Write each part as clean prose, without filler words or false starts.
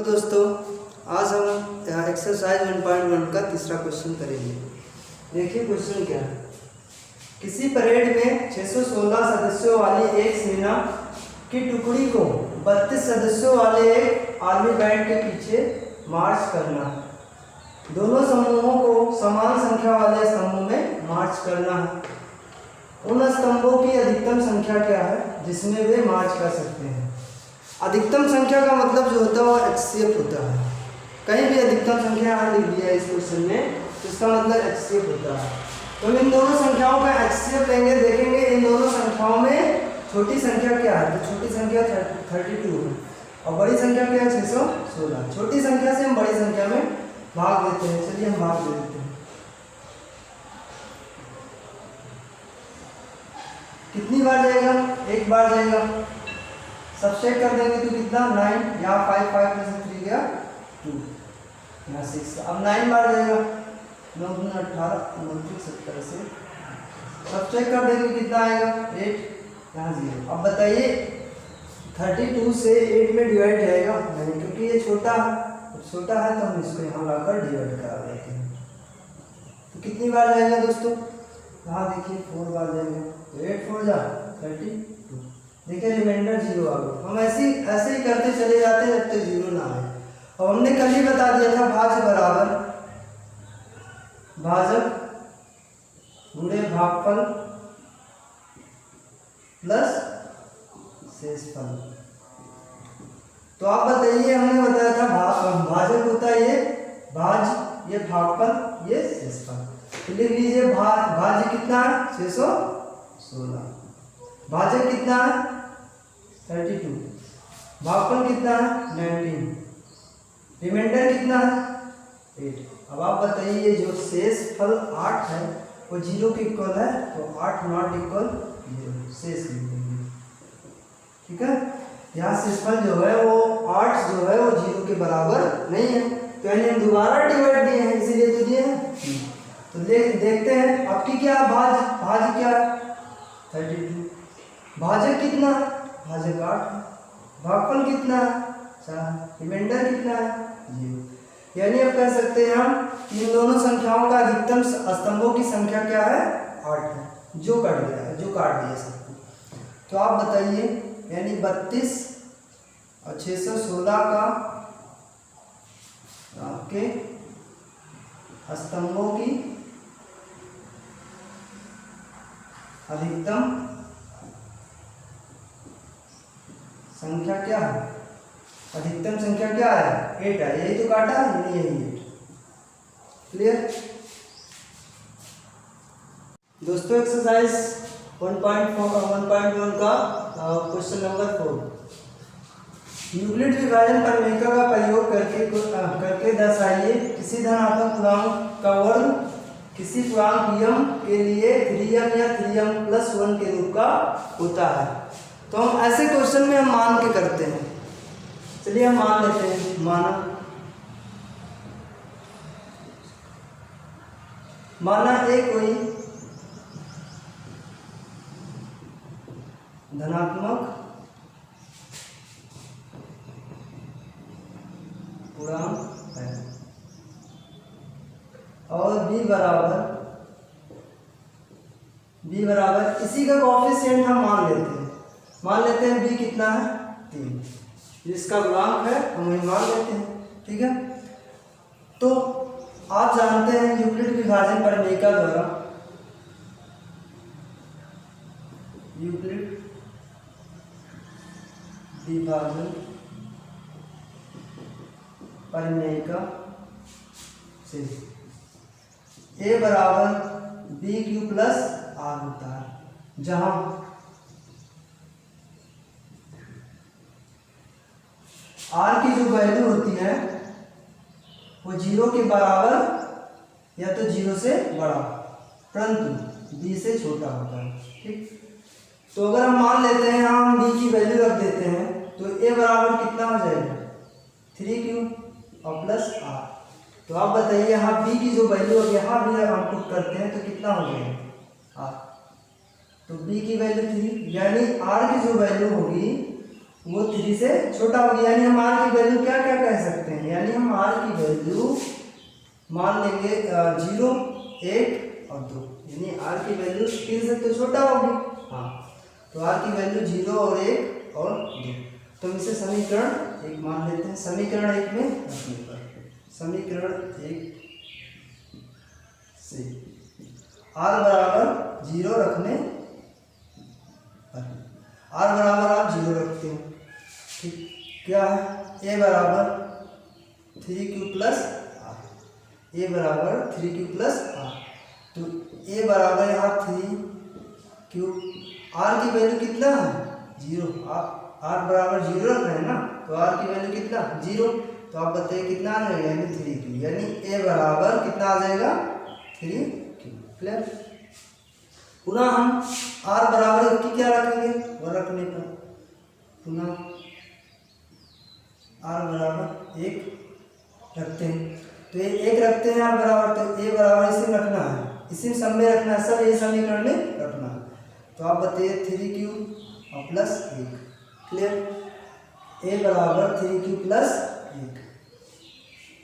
दोस्तों, आज हम एक्सरसाइज 1.1 का तीसरा क्वेश्चन करेंगे। देखिए क्वेश्चन क्या है। किसी परेड में 616 सदस्यों वाली एक सेना की टुकड़ी को 32 सदस्यों वाले एक आर्मी बैंड के पीछे मार्च करना है। दोनों समूहों को समान संख्या वाले स्तंभों में मार्च करना है। उन स्तंभों की अधिकतम संख्या क्या है जिसमें वे मार्च कर सकते हैं। अधिकतम संख्या का मतलब जो होता है वो HCF होता है। कहीं भी अधिकतम संख्या यहाँ लिख दिया है इस क्वेश्चन में, तो इसका मतलब HCF होता है। तो हम इन दोनों संख्याओं का HCF लेंगे, देखेंगे इन दोनों संख्याओं में छोटी संख्या क्या है। तो छोटी संख्या 32 है और बड़ी संख्या क्या है 616। छोटी संख्या से हम बड़ी संख्या में भाग देते हैं। चलिए हम भाग दे देते हैं। कितनी बार जाएगा? एक बार जाएगा। सब्सट्रैक्ट कर देंगे तो कितना 9, यहाँ 5 में से 3 गया 2, यहाँ 6। अब 9 बार जाएगा, 9 दूनी 18, 29 70 से सब्सट्रैक्ट कर देंगे कितना आएगा 8, यहाँ 0। अब बताइए 32 से 8 में डिवाइड जाएगा नहीं, क्योंकि ये छोटा है तो हम इसको यहाँ लाकर डिवाइड करा देते हैं। तो कितनी बार जाएगा दोस्तों? यहाँ देखिए 4 बार जाएगा, तो 8 4 जा 32। देखिए रिमाइंडर 0 आ गया। हम ऐसे ही करते चले जाते हैं जब तक 0 ना आए। और हमने कल ही बता दिया था भाज्य बराबर भाजक गुणे भागफल प्लस शेषफल। तो आप बताइए, हमने बताया था भाजक होता है ये भाज्य, ये भागफल, ये शेषफल। तो लिख लीजिए भाज्य कितना है 616, भाजक कितना है 32, भागफल कितना है 19, रिमाइंडर कितना है 8। अब आप बताइए जो शेषफल 8 है वो 0 के इक्वल है, तो 8 नॉट इक्वल 0, शेष लिख देंगे। ठीक है, यहाँ शेषफल जो है वो 8 जो है वो 0 के बराबर नहीं है, तो यानी हम दोबारा डिवाइड दिए हैं इसीलिए तो दिए हैं। तो देखते हैं आपकी क्या भाज्य क्या 32, भाजक कितना, भाजक 8, भागफल कितना 4, रिमाइंडर कितना है 0। यानी अब कह सकते हैं हम इन दोनों संख्याओं का अधिकतम स्तंभों की संख्या क्या है 8 है, जो काट दिया सबको। तो आप बताइए, यानी 32 और 616 का आपके स्तंभों की अधिकतम संख्या क्या है? अधिकतम संख्या क्या है 8 है, यही तो काटा है, यही 8। क्लियर दोस्तों। एक्सरसाइज 1.1 का क्वेश्चन नंबर 4। यूक्लिड विभाजन प्रमेय का प्रयोग करके दर्शाइए किसी धनात्मक पूर्णांक का वर्ग किसी पूर्णांक m के लिए 3m या 3m+1 के रूप का होता है। तो हम ऐसे क्वेश्चन में हम मान के करते हैं। चलिए हम मान लेते हैं। माना एक कोई धनात्मक पूर्णांक है और b बराबर इसी का कोएफिशिएंट हम मान लेते हैं b कितना है 3, जिसका गुणांक है हम वही मान लेते हैं। ठीक है, तो आप जानते हैं यूक्लिड विभाजन प्रमेय द्वारा यूक्लिड विभाजन प्रमेय से a बराबर BQ प्लस R होता है, जहां R की जो वैल्यू होती है वो 0 के बराबर या तो 0 से बड़ा परंतु B से छोटा होता है। ठीक, तो अगर हम मान लेते हैं हम B की वैल्यू रख देते हैं तो A बराबर कितना हो जाएगा 3Q और प्लस R। तो आप बताइए यहाँ B की जो वैल्यू होगी यहाँ भी हम पुट करते हैं तो कितना हो जाएगा R। तो B की वैल्यू 3, यानी R की जो वैल्यू होगी वो 3 से छोटा होगी, यानी हम r की वैल्यू क्या क्या कह सकते हैं, यानी हम r की वैल्यू मान लेंगे 0, 1 और 2, यानी r की वैल्यू 3 से तो छोटा होगी। हाँ, तो r की वैल्यू 0 और 1 और 2, तो हम इसे समीकरण 1 मान लेते हैं। समीकरण 1 में रखने पर, समीकरण 1 से r बराबर 0 रखने पर, r बराबर आप 0 रखते हो, ठीक, क्या है, a बराबर 3q प्लस r, a बराबर 3q प्लस r, तो a बराबर यहाँ 3q, r की वैल्यू कितना है 0, आप r बराबर 0 रख रहे हैं ना, तो r की वैल्यू कितना 0, तो आप बताइए कितना आ जाएगा, यानी 3q, यानी a बराबर कितना आ जाएगा 3q। क्लियर। पुनः हम r बराबर की क्या रखेंगे, वो रखने पर पुनः r बराबर 1 रखते हैं, तो ये 1 रखते हैं r बराबर, तो a बराबर इसी में रखना है, इसी सब में रखना है, सब ये समीकरण में रखना है, तो आप बताइए 3q और प्लस 1। क्लियर। a बराबर 3q प्लस 1।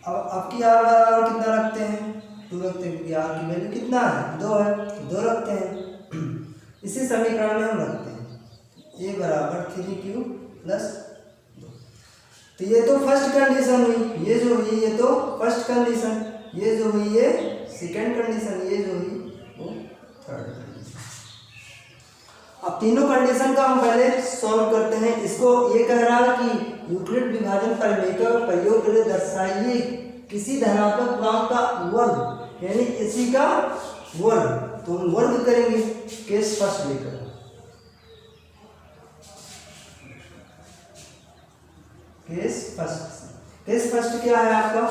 अब आपकी r बराबर कितना रखते हैं, 2 रखते हैं, क्योंकि r की वैल्यू कितना है 2 है, तो 2 रखते हैं। इसी समीकरण में हम रखते हैं a बराबर 3q प्लस 2, तो ये तो फर्स्ट कंडीशन हुई, ये जो हुई ये तो फर्स्ट कंडीशन, ये जो हुई ये सेकंड कंडीशन, ये जो हुई वो थर्ड कंडीशन। अब तीनों कंडीशन का हम पहले सॉल्व करते हैं। इसको ये कह रहा है कि यूक्लिड विभाजन प्रमेय का प्रयोग करके दर्शाइए किसी धनात्मक पूर्णांक का वर्ग, यानी इसी का वर्ग, तो हम वर्ग करेंगे केस फर्स्ट लेकर। केस फर्स्ट क्या है आपका,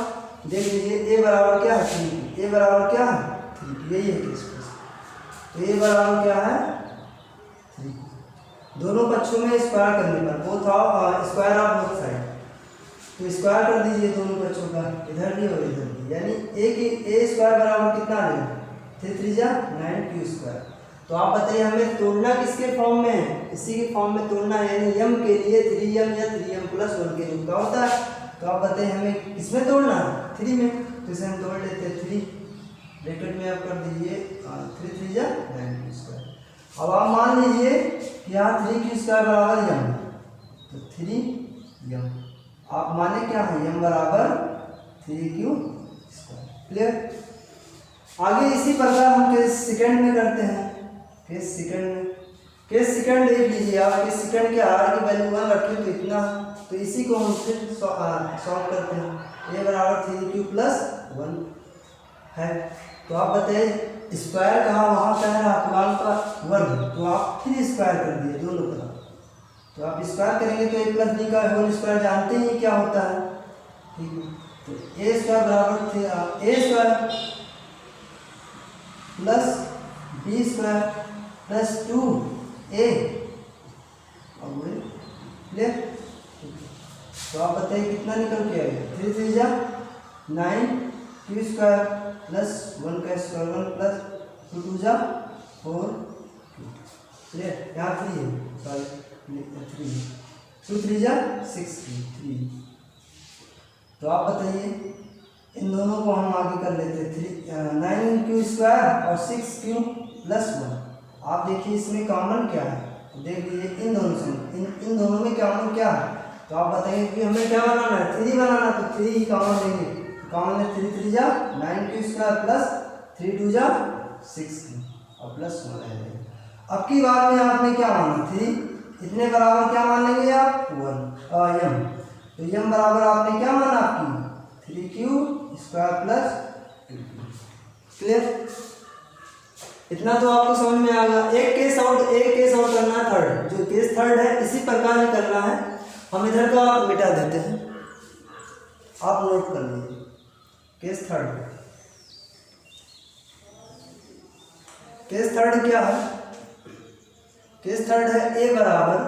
देख लीजिए, a बराबर क्या है 3, a बराबर क्या है 3, यही है केस फर्स्ट। तो a बराबर क्या है 3, दोनों पक्षों में स्क्वायर करने पर, both of square of both side, तो स्क्वायर कर दीजिए दोनों पक्षों का, इधर भी और इधर भी, यानी a स्क्वायर बराबर कितना आ जाएगा 3 3 जा 9q स्क्वायर। तो आप बताइए हमें तोड़ना किसके फॉर्म में है, इसी के फॉर्म में तोड़ना है, यानी m के लिए 3m या 3m प्लस 1 के रूप का होता है, तो आप बताइए हमें किसमें तोड़ना है 3 में, तो इसे हम तोड़ लेते हैं 3, ब्रैकेट में आप कर दीजिए 3 3 जा 9q स्क्वायर। अब आप मान लीजिए यहाँ 3q स्क्वायर बराबर m, तो 3m, आप माने क्या है m बराबर 3q स्क्वायर। क्लियर। आगे इसी प्रकार हम केस सेकंड में करते हैं। केस सेकंड देख लीजिए आप, केस सेकंड के r की वैल्यू 1 रखें तो इतना, तो इसी को हम फिर सॉल्व करते हैं। a बराबर 3q प्लस 1 है, तो आप बताइए स्क्वायर कहाँ, वहाँ कह रहा पूर्णांक का वर्ग, तो आप फिर स्क्वायर कर दिए दोनों तरफ, तो आप स्क्वायर करेंगे तो a प्लस b का होल स्क्वायर जानते ही क्या होता है, ठीक है, तो a स्क्वायर बराबर a square plus b square plus 2a, clear. तो आप बताइए कितना निकल के आएगा, 3 3 जा 9q स्क्वायर प्लस 1 का स्क्वायर 1 प्लस 2 2 जा 4, क्लियर। यहाँ 3 है, सॉरी 3, 2 3 जा 6 3। तो आप बताइए इन दोनों को हम आगे कर लेते हैं, 9q स्क्वायर और 6q प्लस 1। आप देखिए इसमें कॉमन क्या है, तो देख लीजिए इन दोनों से, इन दोनों में कॉमन क्या है, तो आप बताइए कि हमें क्या बनाना है 3 बनाना, तो 3 ही कॉमन लेंगे, कॉमन है 3 3 जा 9q स्क्वायर प्लस 3 2 जा 6q और प्लस 1 रहेगा। अब की बात में आपने क्या माना 3, इतने बराबर क्या मान लेंगे आप 1 और m, तो m बराबर आपने क्या माना आपकी 3q square plus 2q। Clear. इतना तो आपको समझ में आ गया। एक केस आउट करना है थर्ड, जो केस थर्ड है इसी प्रकार ही करना है। हम इधर का मिटा देते हैं, आप नोट कर लीजिए केस थर्ड। केस थर्ड क्या है, केस थर्ड है a बराबर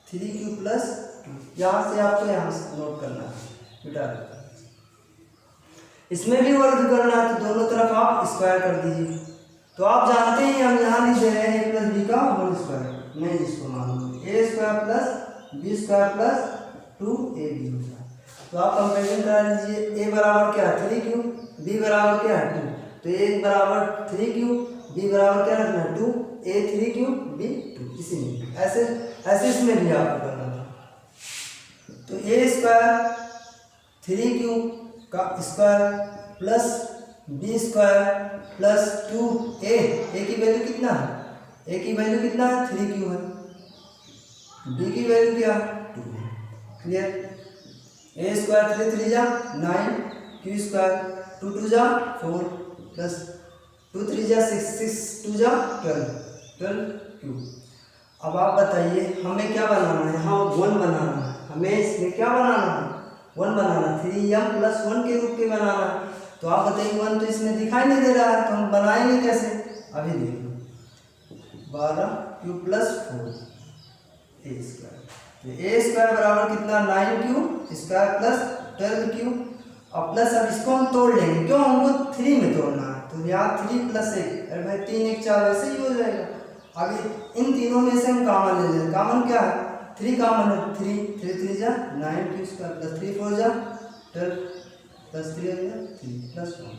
3q प्लस 2, यहाँ से आपको यहाँ से नोट करना है, मिटा देते हैं। इसमें भी वर्ग करना है, तो दोनों तरफ आप स्क्वायर कर दीजिए। तो आप जानते हैं हम यहाँ लिख दे रहे हैं a प्लस b का होल स्क्वायर, मैं इसको मान लूँगा a square plus b square plus 2ab होगा। तो आप कंपेरिजन करा लीजिए, ए बराबर क्या है 3 क्यूब, बी बराबर क्या है 2, तो ए बराबर 3 क्यूब, बी बराबर क्या रखना है 2, ए 3 क्यूब बी 2, इसी में ऐसे ऐसे इसमें भी आपको करना था। तो ए स्क्वायर 3 क्यूब का square plus b square plus 2a, a की वैल्यू कितना है, ए की वैल्यू कितना है 3 क्यूब है, बी की वैल्यू क्या है 2 है। क्लियर। ए स्क्वायर 3 3 जा 9, क्यू स्क्वायर 2 2 जा 4 प्लस 2 3 जा 6 6 2 जा 12 क्यूब। अब आप बताइए हमें क्या बनाना है, हाँ 1 बनाना है, हमें इसमें क्या बनाना है 1 बनाना, 3m प्लस 1 के रूप में बनाना है। तो आप बताइए 1 तो इसमें दिखाई नहीं दे रहा है, तो हम बनाएंगे कैसे, अभी देखो 12 क्यूब प्लस 4 ए स्क्वायर, तो ए स्क्वायर बराबर कितना 9 क्यूब स्क्वायर प्लस 12 क्यूब, और प्लस अब इसको हम तोड़ लेंगे, क्यों हमको 3 में तोड़ना है, तो यहाँ 3 प्लस 1, अरे भाई 3 1 4 वैसे ही हो जाएगा। अभी इन तीनों में से हम कॉमन ले लें, कॉमन क्या है 3 कॉमन है, 3 3 3 जा 9 क्यू स्क्वायर प्लस 3 4 जा 12 प्लस 3 हो गया 3 प्लस 1।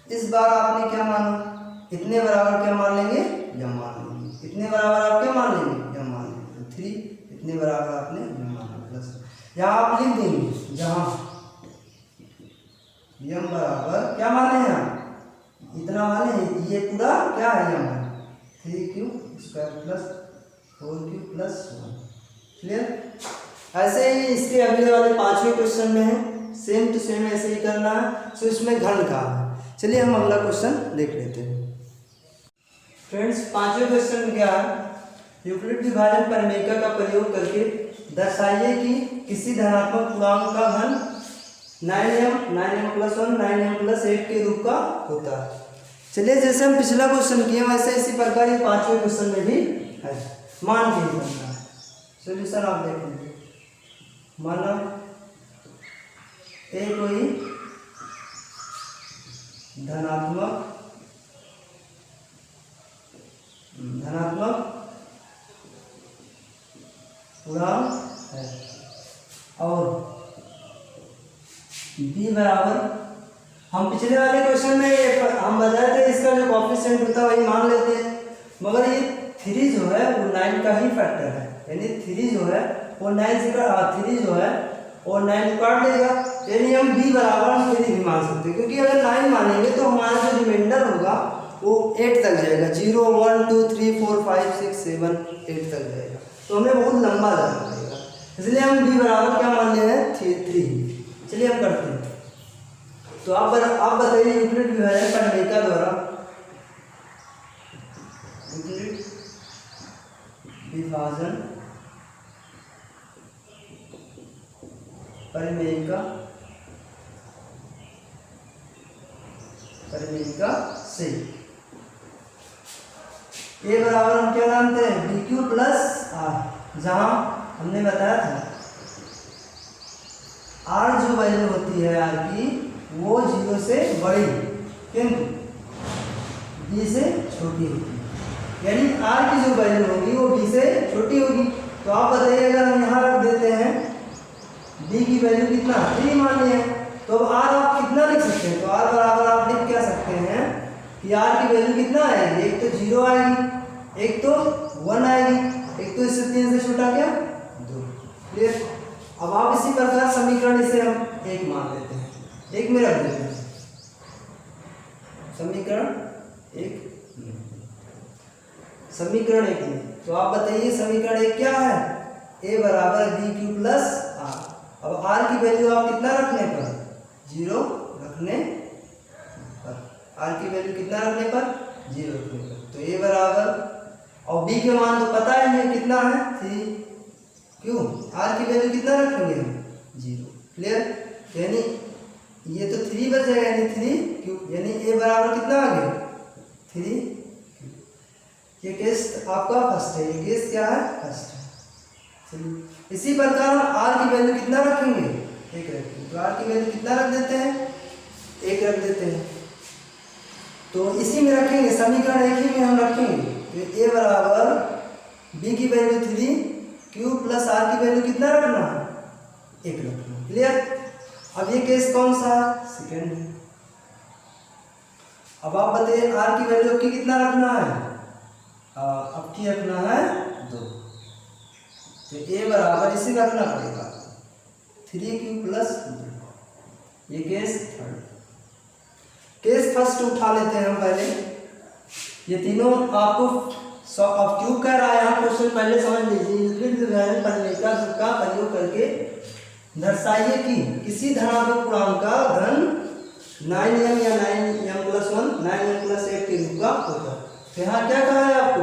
इस बार आपने क्या माना, इतने बराबर क्या मान लेंगे यम मान लेंगे, इतने बराबर आप क्या मान लेंगे यम मान लेंगे, तो 3 इतने बराबर आपने यम माना प्लस, यहाँ आप लिख देंगे जहाँ यम बराबर क्या माने हैं आप इतना माने हैं, ये पूरा क्या है यम है 3 Q square plus 4 Q plus 1। Clear. ऐसे ही इसके अगले वाले 5वें क्वेश्चन में है सेम टू सेम ऐसे ही करना है, सो इसमें घन का है। चलिए हम अगला क्वेश्चन देख लेते हैं। फ्रेंड्स 5वें क्वेश्चन में क्या है, यूक्लिड विभाजन परिमेयिका का प्रयोग करके दर्शाइए कि किसी धनात्मक पूर्णांक का घन 9m प्लस 1 9m प्लस 8 के रूप का होता है। चलिए जैसे हम पिछला क्वेश्चन किए वैसे इसी प्रकार ये 5वें क्वेश्चन में भी है, मान के ही बनना है। सोल्यूशन आप देख लीजिए, माना ए कोई धनात्मक पूर्णांक है और b बराबर, हम पिछले वाले क्वेश्चन में हम बताए थे इसका जो कॉफिशिएंट होता है वही मान लेते हैं, मगर ये 3 जो है वो 9 का ही फैक्टर है, यानी 3 जो है वो 9 से 3 जो है वो 9 को काट देगा, यानी हम b बराबर हम 3 भी मान सकते हैं, क्योंकि अगर 9 मानेंगे तो हमारा जो रिमाइंडर होगा वो 8 तक जाएगा, 0 1 2 3 4 5 6 7 8 तक जाएगा, तो हमें बहुत लंबा जाना पड़ेगा, इसलिए हम b बराबर क्या मान ले हैं 3। चलिए हम करते हैं। तो आप बताइए यूक्लिड विभाजन परिमेयिका द्वारा, यूक्लिड विभाजन परिमेयिका से ए बराबर हम क्या जानते हैं बी क्यू प्लस आर, जहां हमने बताया था आर जो वैल्यू होती है आर की वो 0 से बड़ी किंतु बी से छोटी होगी, यानी आर की जो वैल्यू होगी वो बी से छोटी होगी। तो आप बताइए अगर हम यहाँ रख देते हैं बी की वैल्यू कितना 3 मान लिया है, तो अब आर आप कितना लिख सकते हैं, तो आर बराबर आप लिख क्या सकते हैं कि आर की वैल्यू कितना आएगी, एक तो 0 आएगी, एक तो 1 आएगी, एक तो इससे 3 से छोटा क्या 2। क्लियर। अब आप इसी प्रकार समीकरण इसे हम 1 मान लेते हैं, 1 में रख देते हैं समीकरण 1 में। तो आप बताइए समीकरण 1 क्या है, ए बराबर बी क्यू प्लस आर। अब आर की वैल्यू आप कितना रखने पर 0 रखने पर, आर की वैल्यू कितना रखने पर 0 रखने पर, तो ए बराबर और बी के मान तो पता है कितना है 3, क्यों आर की वैल्यू कितना रखेंगे हम 0। क्लियर। यानी ये तो 3 बच जाएगा, यानी 3 क्यों, यानी ए बराबर कितना आ गया 3। ये केस आपका फर्स्ट है, ये केस क्या है फर्स्ट है। चलिए इसी प्रकार हम आर की वैल्यू कितना रखेंगे 1 रखेंगे, तो आर की वैल्यू कितना रख देते हैं 1 रख देते हैं, तो इसी में रखेंगे समीकरण 1 ही में हम रखेंगे। तो ए बराबर बी की वैल्यू 3 क्यू प्लस आर की वैल्यू कितना रखना है, 1 रखना है। क्लियर। अब ये केस कौन सा है, सेकेंड है। अब आप बताइए आर की वैल्यू की कितना रखना है, अब की रखना है 2, तो ए बराबर इसे रखना पड़ेगा 3q प्लस 2। ये केस थर्ड। केस फर्स्ट उठा लेते हैं हम पहले। ये तीनों आपको अब क्यूब कह रहा है यहाँ क्वेश्चन, पहले समझ लीजिए। यूक्लिड विभाजन प्रमेय का प्रयोग करके दर्शाइए कि किसी धनात्मक पूर्णांक का घन 9m या 9m + 1 9m + 8 के रूप का होता है। तो यहाँ क्या कहा है आपको,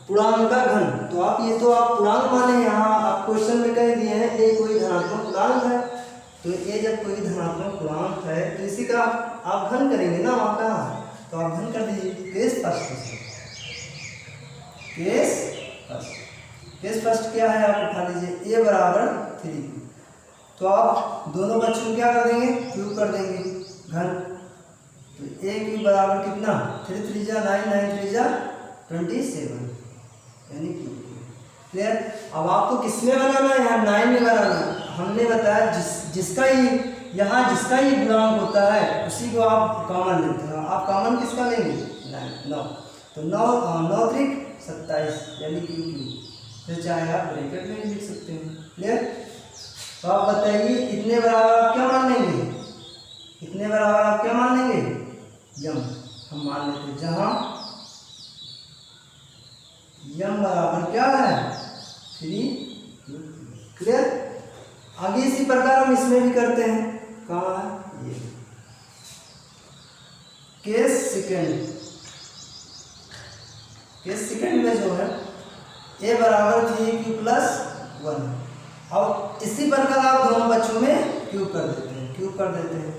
पूर्णांक का घन। तो आप ये तो आप पूर्णांक माने, यहाँ आप क्वेश्चन में कह दिए हैं ए कोई धनात्मक पूर्णांक है। तो ये जब कोई धनात्मक पूर्णांक है तो इसी का आप घन करेंगे ना, आपका तो आप घन कर दीजिए। केस फर्स्ट, केस फर्स्ट क्या है आप उठा लीजिए, ए बराबर 3q। तो आप दोनों बच्चों को क्या कर देंगे, क्यूब कर देंगे घन। तो ए क्यूब बराबर कितना, 3 3 जा 9 9 3 जा 27 यानी क्यूब। क्लियर। अब आपको किसमें बनाना है, यहाँ 9 में बनाना है। हमने बताया जिसका ही यहाँ जिसका ही गुणांक होता है उसी को आप कॉमन लेते हैं। आप कॉमन किसका लेंगे, 9। तो 9 9 3 27 यानी क्यूब। तो चाहे आप ब्रैकेट में लिख सकते हैं। क्लियर। तो आप बताइए इतने बराबर आप क्या मान लेंगे, इतने बराबर आप क्या मान लेंगे, यम हम मान लेते हैं, जहां यम बराबर क्या है 3। क्लियर। आगे इसी प्रकार हम इसमें भी करते हैं। कहाँ है ये केस सेकेंड में जो है ए बराबर 3q + 1। अब इसी प्रकार आप दोनों बच्चों में क्यूब कर देते हैं।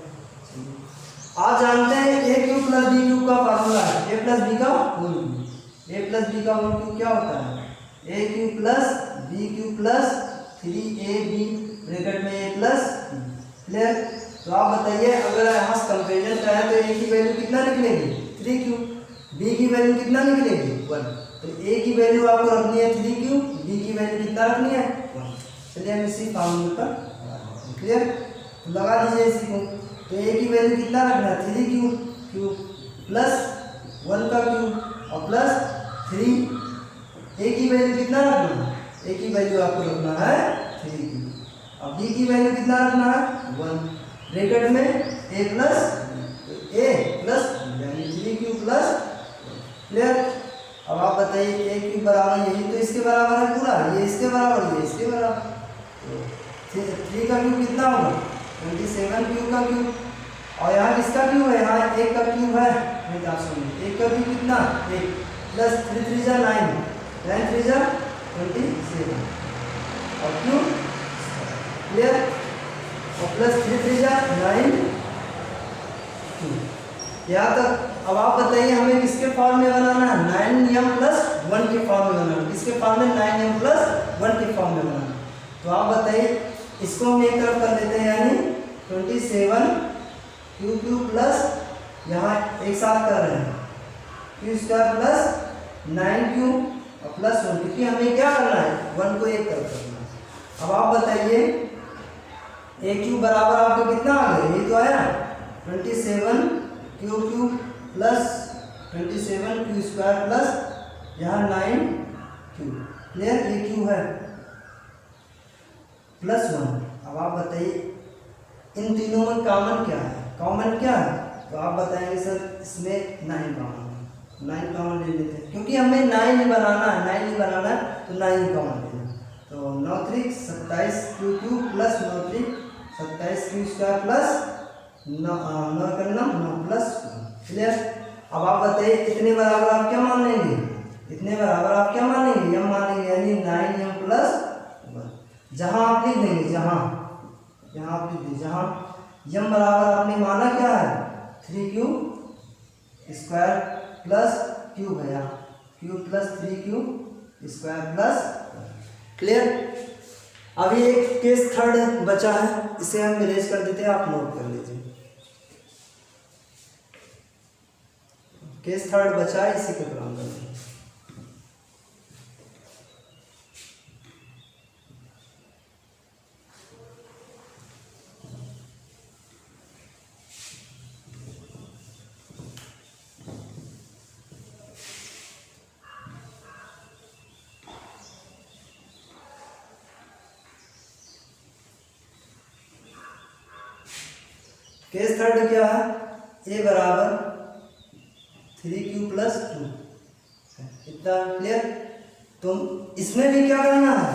आप जानते हैं a cube plus b cube का फार्मूला है ए प्लस बी का whole cube. A plus b का होल क्यूब क्या होता है, a cube plus b cube plus 3ab bracket में ए प्लस बी। क्लियर। तो आप बताइए अगर यहाँ से कंपेरिजन कराएं तो ए की वैल्यू कितना निकलेगी 3q, बी की वैल्यू कितना निकलेगी 1। तो ए की वैल्यू आपको रखनी है 3q, बी की वैल्यू कितना रखनी है 1। चलिए हम इसी फार्मूले पर। क्लियर। तो लगा दीजिए इसी को। तो ए की वैल्यू कितना रखना है 3q प्लस 1 का क्यूब और प्लस 3। ए की वैल्यू कितना रखना है, ए की वैल्यू आपको रखना है 3q और बी की वैल्यू कितना रखना है 1 ब्रैकेट में ए प्लस यानी 3q प्लस। क्लियर। अब आप बताइए ए क्यूब बराबर यही तो इसके बराबर है पूरा, ये इसके बराबर ये इसके बराबर। तो 3 का क्यूब कितना होगा 27 क्यूब का क्यूब और यहाँ किसका क्यूब है, यहाँ 1 का क्यूब है। नहीं आप सुनिए 1 का क्यूब कितना 1 प्लस 3 3 जा 9 9 3 जा 27 और क्यूब। क्लियर। और प्लस 3 3 जा 9 यहाँ तक। अब आप बताइए हमें किसके फॉर्म में बनाना है, 9m + 1 के फॉर्म में बनाना है। किसके फॉर्म में 9m + 1 के फॉर्म में बनाना है। तो आप बताइए इसको हम एक तरफ कर देते हैं यानी 27 q³ प्लस यहाँ एक साथ कर रहे हैं q² प्लस 9q और प्लस 1, क्योंकि हमें क्या करना है 1 को एक तरफ करना है। अब आप बताइए a³ बराबर आपको कितना आ गया, यही तो आया 27 q³ प्लस 27 q² प्लस यहाँ 9q। क्लियर। ये q है प्लस 1। अब आप बताइए इन तीनों में कॉमन क्या है, कॉमन क्या है। तो आप बताएंगे सर इसमें 9 कॉमन है, 9 कॉमन ले लेते हैं क्योंकि हमें 9 ही बनाना है, 9 ही बनाना है तो 9 ही कॉमन लेना। तो 9 3 27 q³ प्लस 9 3 27 q² प्लस 9 करना 9 प्लस 1। क्लियर। अब आप बताइए इतने बराबर आप क्या मान लेंगे, इतने बराबर आप क्या मानेंगे यम मानेंगे यानी 9m + 1। जहां आप लिख देंगे यहाँ आप लिख दीजिए जहाँ यम बराबर आपने माना क्या है 3q² प्लस क्यूब है, यहाँ cube plus 3q² plus. Clear. अभी एक केस थर्ड बचा है, इसे हम इरेज कर देते हैं, आप नोट कर लीजिए। केस थर्ड बचा है, इसी को काम करते हैं। केस थर्ड क्या है, ए बराबर 3q प्लस 2, इतना क्लियर। तो इसमें भी क्या करना है,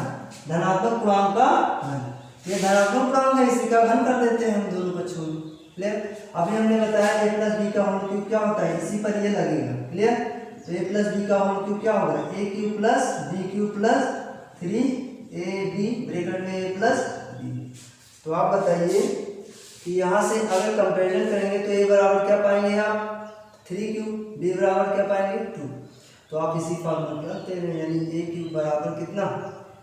धनात्मक पूर्णांक का घन, ये धनात्मक पूर्णांक है, इसी का घन कर देते हैं हम दोनों बच्चों में, क्लियर। अभी हमने बताया a प्लस बी का होल क्यूब क्या होता है, इसी पर ये लगेगा, क्लियर। तो a प्लस बी का होल क्यूब क्या होगा, a cube plus b cube plus 3ab bracket में a प्लस बी। तो आप बताइए कि यहाँ से अगर कंपेरिजन करेंगे तो a बराबर क्या पाएंगे आप 3q, b बराबर क्या पाएंगे 2। तो आप इसी फॉर्मूला को रखते हैं, यानी a क्यूब बराबर कितना,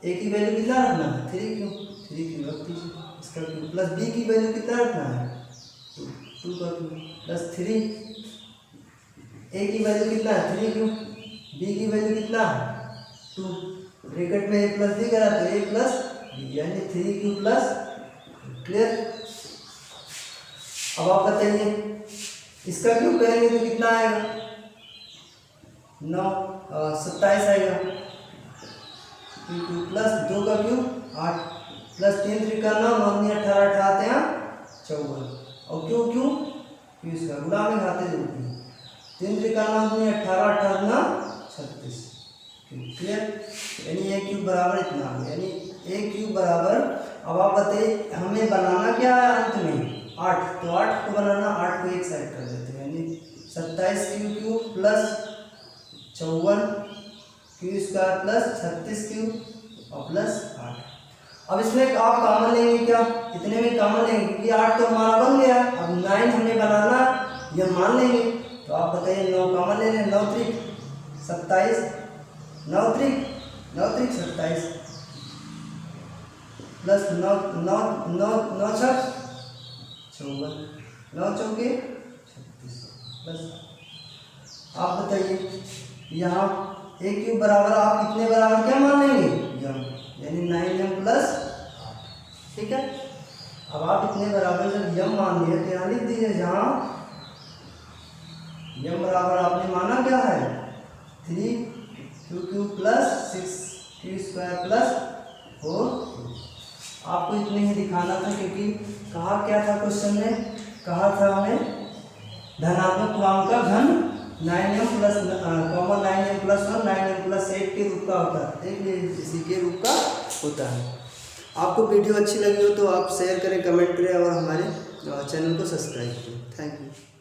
a की वैल्यू कितना रखना है 3q रख दीजिए, इसका क्यूब प्लस b की वैल्यू कितना रखना है 2 का क्यूब प्लस 3, a की वैल्यू कितना है 3q, b की वैल्यू कितना है 2, ब्रैकेट में a प्लस b करा तो a प्लस b, यानी 3q प्लस, क्लियर। अब आप बताइए इसका क्यूब करेंगे तो कितना आएगा 27 आएगा, क्यूब प्लस 2 का क्यूब 8 प्लस 3 त्रिका 9, 9 18 18 हैं 54, और क्यों क्यों क्यों इसका गुणा में घाते जोड़ते हैं, 3 त्रिका 9 18 18 36, क्लियर। यानी a क्यूब बराबर इतना आ गया, यानी a क्यूब बराबर, अब आप बताइए हमें बनाना क्या है अंत में 8, तो 8 को बनाना, 8 को एक साइड कर देते हैं, यानी 27 cube plus 54 Q square plus 36 cube और प्लस 8। अब इसमें आप कॉमन लेंगे क्या, इतने में कॉमन लेंगे क्योंकि 8 तो हमारा बन गया, अब 9 हमें बनाना ये मान लेंगे। तो आप बताइए 9 कॉमन ले लें, 9 त्रिक 27, 9 त्रिक 27 प्लस 9 9 9 9 छक 54, 9 चौके 36 प्लस। आप बताइए यहाँ a क्यूब बराबर आप कितने बराबर क्या मान लेंगे यम, यानी 9m प्लस 8, ठीक है। अब आप इतने बराबर जब यम मान लिए तो यहाँ लिख दीजिए, जहाँ यम बराबर आपने माना क्या है 3q plus 6q square plus 4। आपको इतने ही दिखाना था क्योंकि कहा क्या था क्वेश्चन में, कहा था हमें धनात्मक पूर्णांक का घन 9m plus common 9m plus 1 9m plus 8 के रूप का होता है, इसलिए इसी के रूप का होता है। आपको वीडियो अच्छी लगी हो तो आप शेयर करें, कमेंट करें और हमारे चैनल को सब्सक्राइब करें। Thank you.